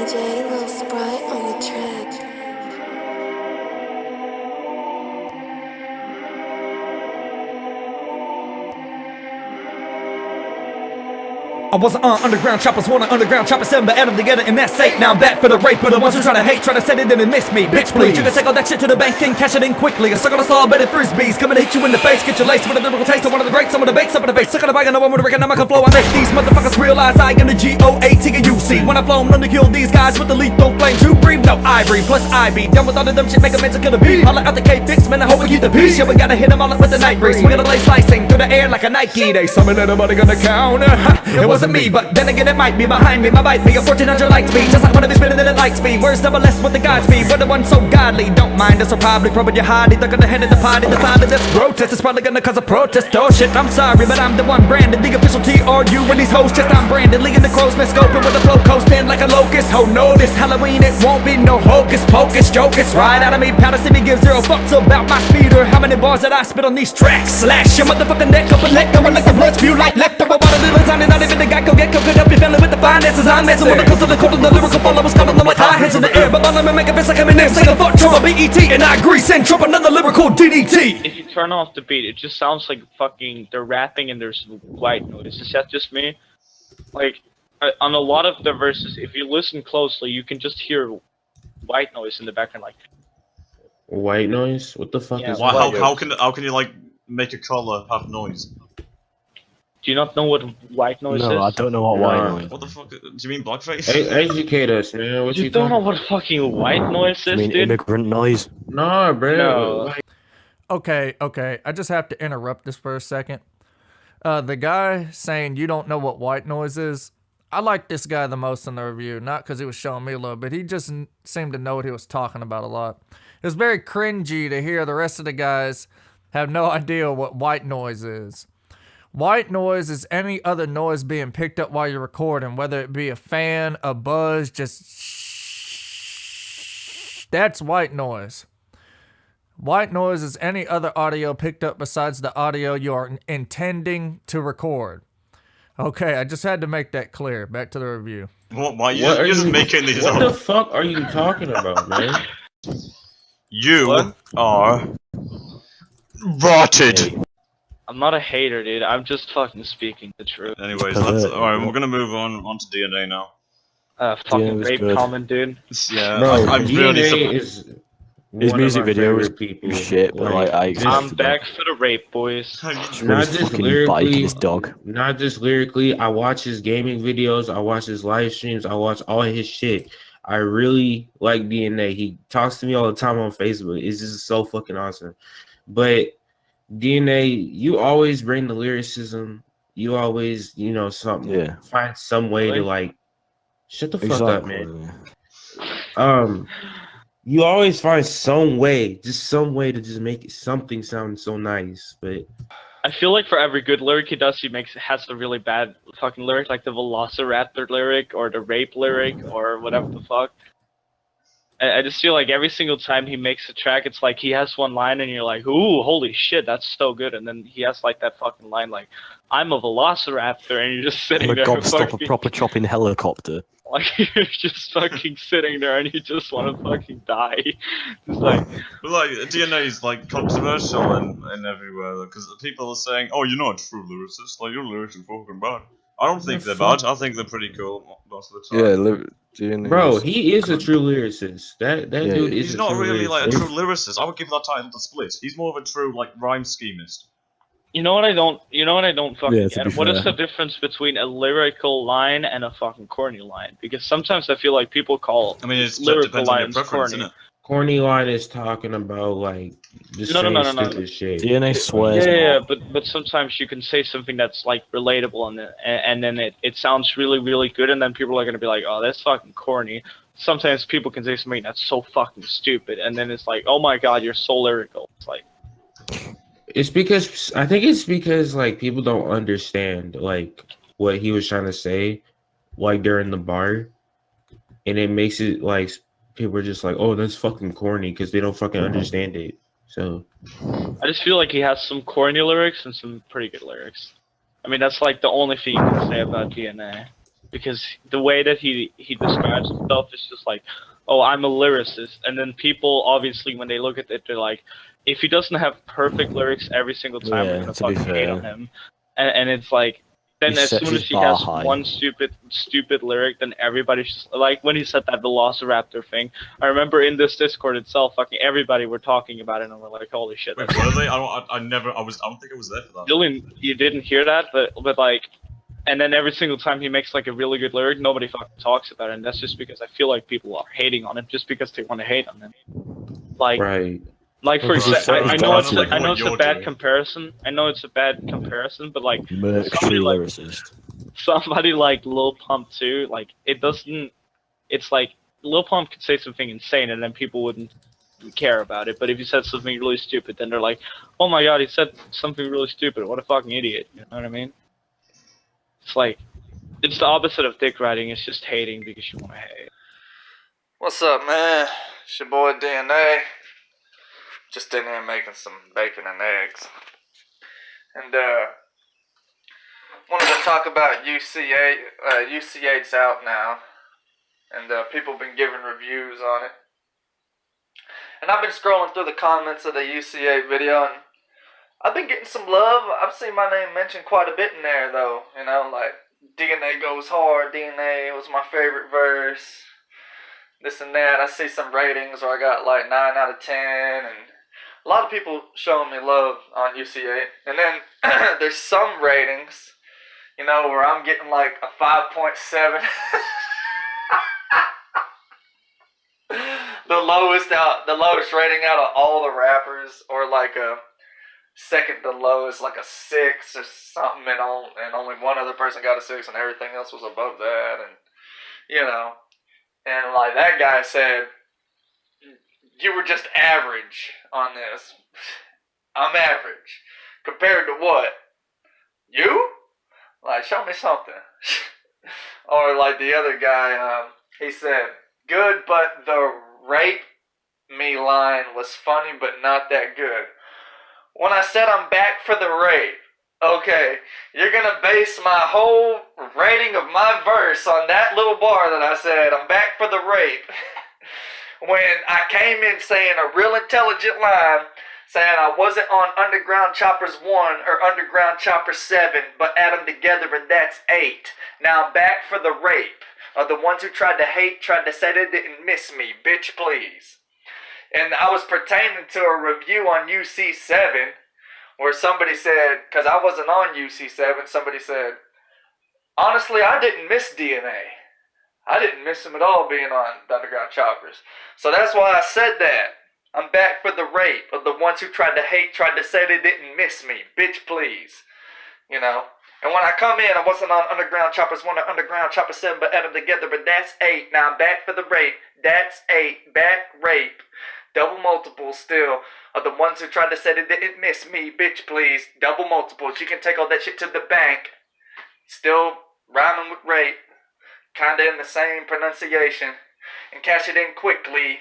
DJ Lil Sprite on the track. I wasn't on underground choppers, wanna underground choppers, send but Adam together and that's eight. Now I'm back for the rape, but the ones who try to hate, try to set it in and miss me. Bitch, please, you can take all that shit to the bank and cash it in quickly. A suck on a saw, better frisbees, coming to hit you in the face, get your lace with a lyrical taste. I one of the breaks, some of the bakes, some of the face. Suck on the bag, and no one with a economical flow. I make these motherfuckers realize I am the UC8 and UC. When I flow, I'm gonna kill these guys with the lethal flame. You breathe, no, I breathe, plus I be done with all of them shit, make a mental killer beat. Holla out the K-Fix, man, I hope we keep the peace. Yeah, we gotta hit them all up with the night breeze. We gotta lay slicing through the air like a Nike. They summon anybody gonna counter. It wasn't me, but then again, it might be behind me, my bite me. A 1400 light speed, just like one of these spinning in it light speed. Words double S with the God speed, we're the ones so godly. Don't mind us, or probably probing your hottie. They're gonna head in the party, the side of this protest. It's probably gonna cause a protest. Oh shit, I'm sorry, but I'm the one branded. The official TRU when these hoes just I'm branded. Leading the crow's nest scoping with the flow coasting like a locust. Oh no, this Halloween it won't be no hocus pocus. Jokers right out of me, powder city gives zero fucks about my speed or how many bars that I spit on these tracks. Slash your motherfucking neck up and let go and let the blood spew like leftover water. Little time and not even the guy go get cooked up your family with the finances. I'm messing with the cause of the cold and the lyrical followers coming them like high hands in the air. But let me make a fist like I'm in there. Say the fuck Trump, BET, and I agree. Send Trump another lyrical DDT. If you turn off the beat, it just sounds like fucking they're rapping and there's white noise. Is that just me? Like, on a lot of the verses, if you listen closely, you can just hear white noise in the background, like. White noise? What the fuck is Well, white noise? how can you like make a color have noise? Do you not know what white noise is? No, I don't know what white noise. What the fuck? Do you mean blackface? Educate us, man. What You don't know what fucking white noise is, I mean dude? immigrant noise. Nah, bro. No. Okay. I just have to interrupt this for a second. The guy saying you don't know what white noise is, I like this guy the most in the review, not because he was showing me a little bit. He just seemed to know what he was talking about a lot. It was very cringy to hear the rest of the guys have no idea what white noise is. White noise is any other noise being picked up while you're recording, whether it be a fan, a buzz, just shh. That's white noise. White noise is any other audio picked up besides the audio you are intending to record. Okay, I just had to make that clear. Back to the review. What? Why? You're just making these What up. the fuck are you talking about, man? You are rotted. I'm not a hater, dude. I'm just fucking speaking the truth. Anyways, alright. We're gonna move on to DNA now. Fucking was rape good. comment, dude. Yeah, Bro, I'm really DNA is His one music of my video was favorite people. shit, but like I I'm accepted back that. for the rape, boys. Really Not just fucking biting lyrically, his dog. not just lyrically. I watch his gaming videos. I watch his live streams. I watch all his shit. I really like DNA. He talks to me all the time on Facebook. It's just so fucking awesome. But DNA, you always bring the lyricism. You always, find some way to like. Shut the fuck up, man. You always find some way to just make something sound so nice. But I feel like for every good lyric he does, has a really bad fucking lyric, like the Velociraptor lyric or the rape lyric or whatever the fuck. I just feel like every single time he makes a track, it's like he has one line and you're like, ooh, holy shit, that's so good. And then he has like that fucking line like, I'm a Velociraptor, and you're just sitting I'm a there. gobstopper, proper chopping helicopter. Like, you're just fucking sitting there and you just want to fucking die. It's like, But like DNA is like controversial and everywhere because people are saying, "Oh, you're not a true lyricist. Like your lyrics are fucking bad." I don't think they're bad. I think they're pretty cool most of the time. DNA bro, he is a true lyricist. That dude is. He's a not true really like a lyricist. true lyricist. I would give that title to Split. He's more of a true like rhyme schemist. you know what I don't fucking Yeah, to be get? What is fair. the difference between a lyrical line and a fucking corny line? Because sometimes I feel like people call I mean, it lyrical depends on your lines preference, corny. isn't it? Corny line is talking about like just No, saying no. stupid shit. DNA swears. Yeah, more. but sometimes you can say something that's like relatable and then it sounds really, really good, and then people are gonna be like, oh, that's fucking corny. Sometimes people can say something that's so fucking stupid, and then it's like, oh my god, you're so lyrical. It's like, I think it's because like people don't understand like what he was trying to say, like during the bar, and it makes it like people are just like, oh, that's fucking corny because they don't fucking understand it. So I just feel like he has some corny lyrics and some pretty good lyrics. I mean, that's like the only thing you can say about DNA. because the way that he describes himself is just like, oh, I'm a lyricist, and then people obviously when they look at it, they're like, if he doesn't have perfect lyrics every single time, we're Yeah, gonna to be fucking hate fair. on him, and it's like. Then He as sets soon his as he bar has high. one stupid lyric, then everybody's just like when he said that Velociraptor thing. I remember in this Discord itself, fucking everybody were talking about it, and we're like, holy shit. Wait, That's were they? I don't think I was there for that. Dylan, you didn't hear that, but like, and then every single time he makes like a really good lyric, nobody fucking talks about it, and that's just because I feel like people are hating on him just because they want to hate on him. Like, Right. like for Well, 'cause he's example, set his I know bar it's too I know high. it's a You're bad doing. comparison. I know it's a bad comparison, but like Merc somebody true like lyricist. somebody like Lil Pump too, like it doesn't. It's like Lil Pump could say something insane, and then people wouldn't care about it. But if he said something really stupid, then they're like, "Oh my god, he said something really stupid. What a fucking idiot!" You know what I mean? It's like it's the opposite of dick riding. It's just hating because you want to hate. What's up, man? It's your boy DNA. Just in here making some bacon and eggs. And, wanted to talk about UC8. UC8's out now. And, people have been giving reviews on it. And I've been scrolling through the comments of the UC8 video, and I've been getting some love. I've seen my name mentioned quite a bit in there, though. You know, like, DNA goes hard, DNA was my favorite verse. This and that. I see some ratings where I got like 9 out of 10, and a lot of people showing me love on UC8. And then there's some ratings, you know, where I'm getting like a 5.7. the lowest rating out of all the rappers, or like a second to lowest, like a 6 or something, and only one other person got a 6, and everything else was above that, and you know. And like that guy said, you were just average on this. I'm average. Compared to what? You? Like, show me something. Or like the other guy, he said, good, but the rape me line was funny, but not that good. When I said I'm back for the rape, okay, you're gonna base my whole rating of my verse on that little bar that I said, I'm back for the rape. When I came in saying a real intelligent line, saying I wasn't on Underground Choppers 1 or Underground Chopper 7, but add them together and that's 8. Now I'm back for the rape. Of the ones who tried to hate, tried to say they didn't miss me, bitch please. And I was pertaining to a review on UC7, where somebody said, because I wasn't on UC7, somebody said, honestly, I didn't miss DNA. I didn't miss him at all being on the Underground Choppers. So that's why I said that. I'm back for the rape of the ones who tried to hate, tried to say they didn't miss me. Bitch, please. You know? And when I come in, I wasn't on Underground Choppers 1 or Underground Chopper 7, but add them together, but that's 8. Now I'm back for the rape. That's 8. Back rape. Double multiples still of the ones who tried to say they didn't miss me. Bitch, please. Double multiples. You can take all that shit to the bank. Still rhyming with rape. Kinda in the same pronunciation. And cash it in quickly.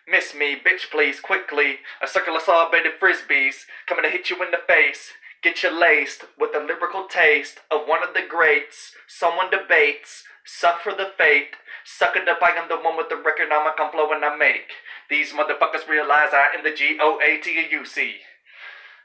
Miss me, bitch please, quickly. A circle of saw-baited frisbees coming to hit you in the face. Get you laced with the lyrical taste of one of the greats. Someone debates, suffer the fate. Sucker up, I am the one with the record, I'ma come flow and I make. These motherfuckers realize I am the GOATUC.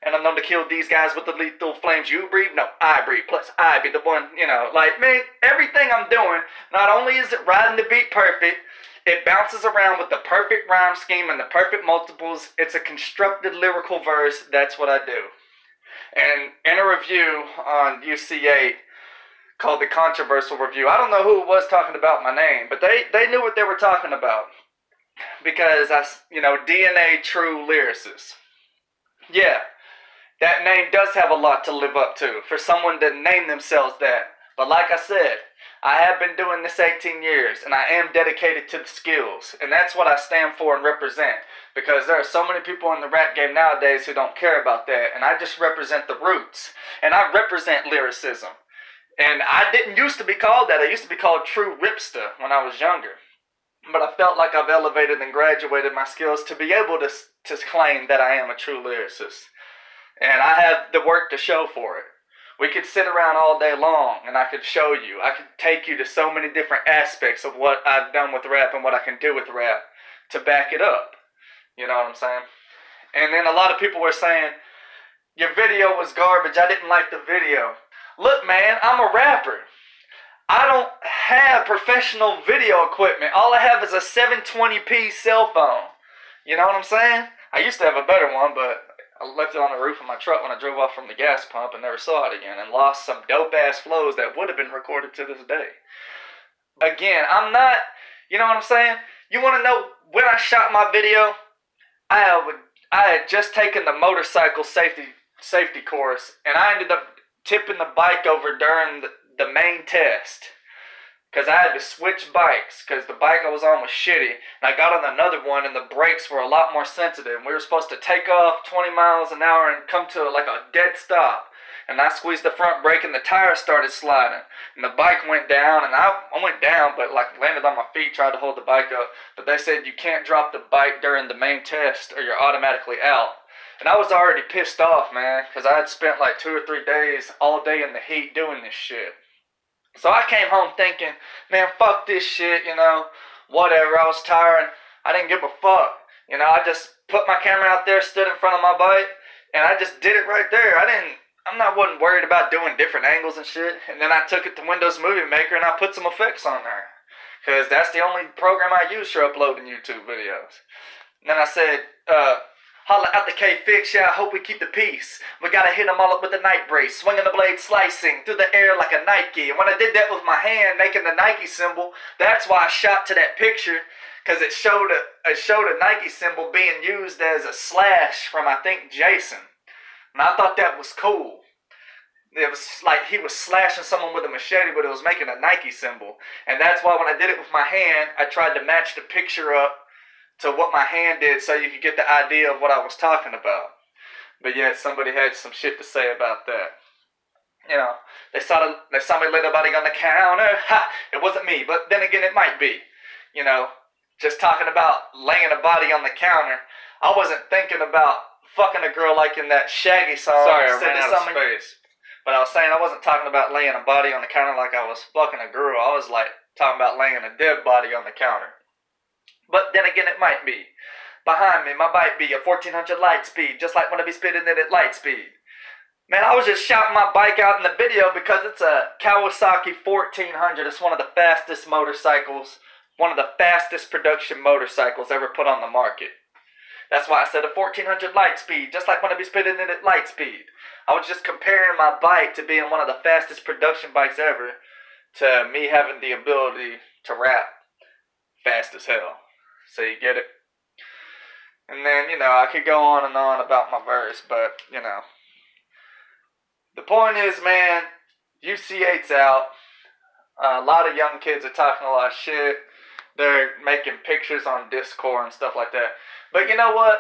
And I'm known to kill these guys with the lethal flames. You breathe? No, I breathe. Plus, I be the one, you know. Like, man, everything I'm doing, not only is it riding the beat perfect, it bounces around with the perfect rhyme scheme and the perfect multiples. It's a constructed lyrical verse. That's what I do. And in a review on UC8 called The Controversial Review, I don't know who was talking about my name, but they knew what they were talking about. Because, DNA true lyricist. Yeah. That name does have a lot to live up to for someone to name themselves that. But like I said, I have been doing this 18 years and I am dedicated to the skills. And that's what I stand for and represent. Because there are so many people in the rap game nowadays who don't care about that. And I just represent the roots. And I represent lyricism. And I didn't used to be called that. I used to be called True Ripster when I was younger. But I felt like I've elevated and graduated my skills to be able to claim that I am a true lyricist. And I have the work to show for it. We could sit around all day long and I could show you. I could take you to so many different aspects of what I've done with rap and what I can do with rap to back it up. You know what I'm saying? And then a lot of people were saying, your video was garbage. I didn't like the video. Look, man, I'm a rapper. I don't have professional video equipment. All I have is a 720p cell phone. You know what I'm saying? I used to have a better one, but I left it on the roof of my truck when I drove off from the gas pump and never saw it again and lost some dope-ass flows that would have been recorded to this day. Again, I'm not, you know what I'm saying? You want to know when I shot my video? I had just taken the motorcycle safety course, and I ended up tipping the bike over during the main test. Because I had to switch bikes, because the bike I was on was shitty, and I got on another one, and the brakes were a lot more sensitive. We were supposed to take off 20 miles an hour and come to like a dead stop. And I squeezed the front brake, and the tires started sliding. And the bike went down, and I went down, but like landed on my feet, tried to hold the bike up. But they said you can't drop the bike during the main test, or you're automatically out. And I was already pissed off, man, because I had spent like 2 or 3 days all day in the heat doing this shit. So I came home thinking, man, fuck this shit, you know, whatever. I was tired. I didn't give a fuck. You know, I just put my camera out there, stood in front of my bike, and I just did it right there. Wasn't worried about doing different angles and shit. And then I took it to Windows Movie Maker and I put some effects on there. Because that's the only program I use for uploading YouTube videos. And then I said, holla out the K-Fix, yeah, I hope we keep the peace. We gotta hit them all up with the night brace, swinging the blade, slicing through the air like a Nike. And when I did that with my hand, making the Nike symbol, that's why I shot to that picture, because it showed a Nike symbol being used as a slash from, I think, Jason. And I thought that was cool. It was like he was slashing someone with a machete, but it was making a Nike symbol. And that's why when I did it with my hand, I tried to match the picture up to what my hand did so you could get the idea of what I was talking about. But yet somebody had some shit to say about that. You know, they saw me lay the body on the counter. Ha! It wasn't me, but then again it might be. You know, just talking about laying a body on the counter. I wasn't thinking about fucking a girl like in that Shaggy song. Sorry, I ran out of space. But I was saying I wasn't talking about laying a body on the counter like I was fucking a girl. I was like talking about laying a dead body on the counter. But then again, it might be. Behind me, my bike be a 1400 light speed, just like when I be spitting it at light speed. Man, I was just shouting my bike out in the video because it's a Kawasaki 1400. It's one of the fastest motorcycles, one of the fastest production motorcycles ever put on the market. That's why I said a 1400 light speed, just like when I be spitting it at light speed. I was just comparing my bike to being one of the fastest production bikes ever to me having the ability to rap fast as hell. So you get it? And then, you know, I could go on and on about my verse, but, you know. The point is, man, UC8's out. A lot of young kids are talking a lot of shit. They're making pictures on Discord and stuff like that. But you know what?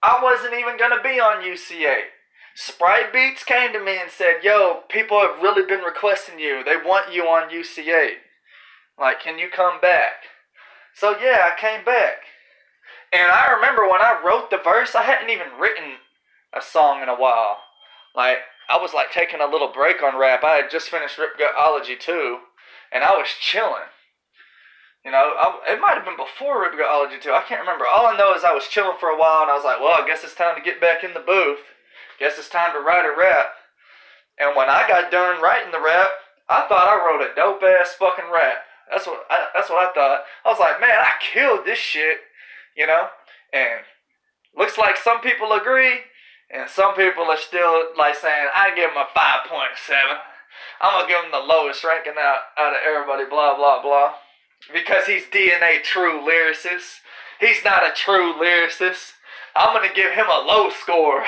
I wasn't even going to be on UC8. Sprite Beats came to me and said, yo, people have really been requesting you. They want you on UC8. Like, can you come back? So yeah, I came back. And I remember when I wrote the verse, I hadn't even written a song in a while. Like, I was like taking a little break on rap. I had just finished Ripgutology 2, and I was chilling. You know, it might have been before Ripgutology 2. I can't remember. All I know is I was chilling for a while, and I was like, well, I guess it's time to get back in the booth. Guess it's time to write a rap. And when I got done writing the rap, I thought I wrote a dope-ass fucking rap. That's what I thought. I was like, man, I killed this shit, you know? And looks like some people agree, and some people are still like saying, I give him a 5.7. I'm going to give him the lowest ranking out of everybody, blah, blah, blah. Because he's DNA true lyricist. He's not a true lyricist. I'm going to give him a low score.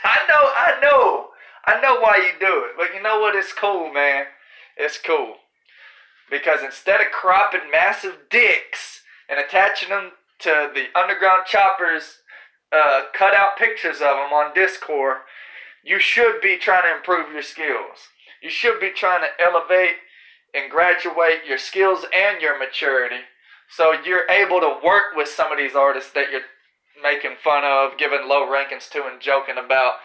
I know why you do it. But you know what? It's cool, man. It's cool. Because instead of cropping massive dicks and attaching them to the Underground Choppers cut out pictures of them on Discord, you should be trying to improve your skills. You should be trying to elevate and graduate your skills and your maturity so you're able to work with some of these artists that you're making fun of, giving low rankings to, and joking about,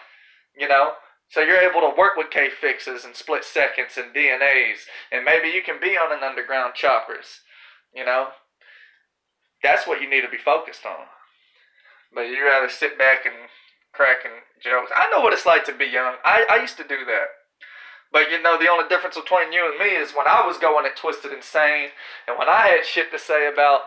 you know, So you're able to work with K-fixes and split seconds and DNAs, and maybe you can be on an underground choppers. You know? That's what you need to be focused on. But you rather sit back and cracking jokes. I know what it's like to be young. I used to do that. But you know, the only difference between you and me is when I was going at Twisted Insane, and when I had shit to say about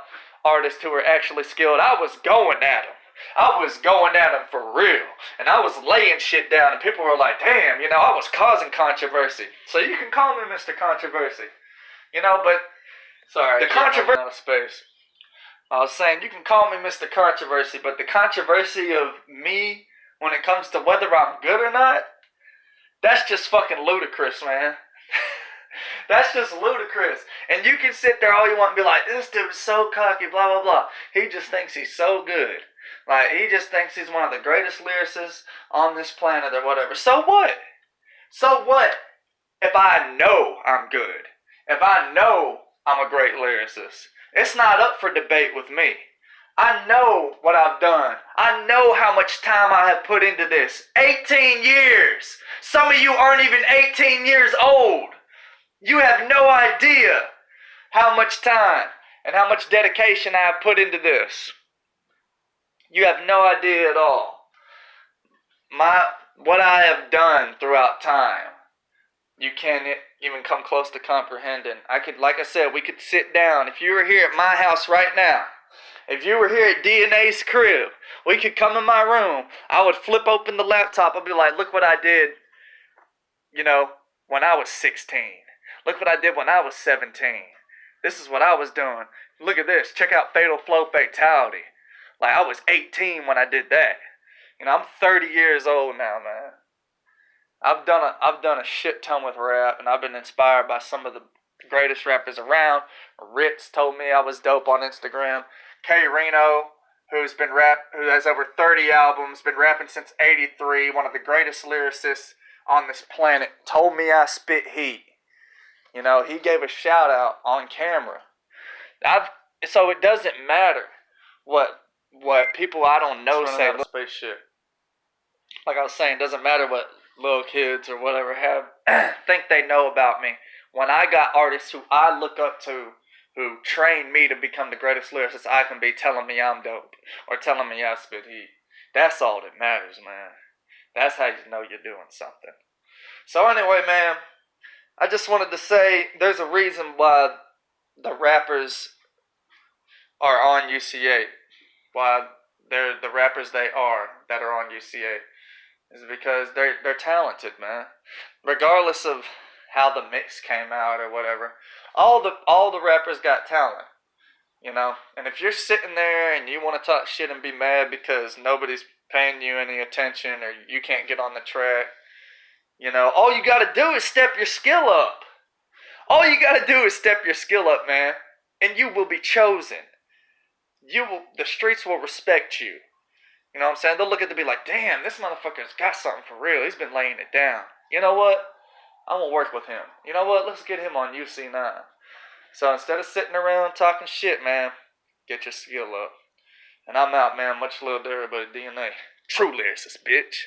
artists who were actually skilled, I was going at them. I was going at them for real. And I was laying shit down, and people were like, damn, you know, I was causing controversy. So you can call me Mr. Controversy. You know, but, sorry, the controversy out of space. I was saying, you can call me Mr. Controversy, but the controversy of me when it comes to whether I'm good or not, that's just fucking ludicrous, man. That's just ludicrous. And you can sit there all you want and be like, this dude's so cocky, blah, blah, blah. He just thinks he's so good. Like, he just thinks he's one of the greatest lyricists on this planet or whatever. So what? So what if I know I'm good? If I know I'm a great lyricist? It's not up for debate with me. I know what I've done. I know how much time I have put into this. 18 years. Some of you aren't even 18 years old. You have no idea how much time and how much dedication I have put into this. You have no idea at all. What I have done throughout time, you can't even come close to comprehending. Like I said, we could sit down. If you were here at my house right now, if you were here at DNA's crib, we could come in my room. I would flip open the laptop. I'd be like, look what I did, you know, when I was 16. Look what I did when I was 17. This is what I was doing. Look at this. Check out Fatal Flow Fatality. Like, I was 18 when I did that. You know, I'm 30 years old now, man. I've done a shit ton with rap, and I've been inspired by some of the greatest rappers around. Ritz told me I was dope on Instagram. K Reno, who has over 30 albums, been rapping since '83, one of the greatest lyricists on this planet, told me I spit heat. You know, he gave a shout out on camera. So it doesn't matter what people I don't know say. Space shit. Like I was saying, it doesn't matter what little kids or whatever think they know about me. When I got artists who I look up to, who trained me to become the greatest lyricist I can be, telling me I'm dope or telling me I spit heat, that's all that matters, man. That's how you know you're doing something. So anyway, man, I just wanted to say there's a reason why the rappers are on UC8. Why they're the rappers they are that are on UC8 is because they're talented, man. Regardless of how the mix came out or whatever, all the rappers got talent, you know. And if you're sitting there and you want to talk shit and be mad because nobody's paying you any attention or you can't get on the track, you know, all you got to do is step your skill up. All you got to do is step your skill up, man, and you will be chosen. The streets will respect you. You know what I'm saying? They'll look at it and be like, damn, this motherfucker's got something for real. He's been laying it down. You know what? I'm going to work with him. You know what? Let's get him on UC9. So instead of sitting around talking shit, man, get your skill up. And I'm out, man. Much love to everybody. DNA. True lyricist, bitch.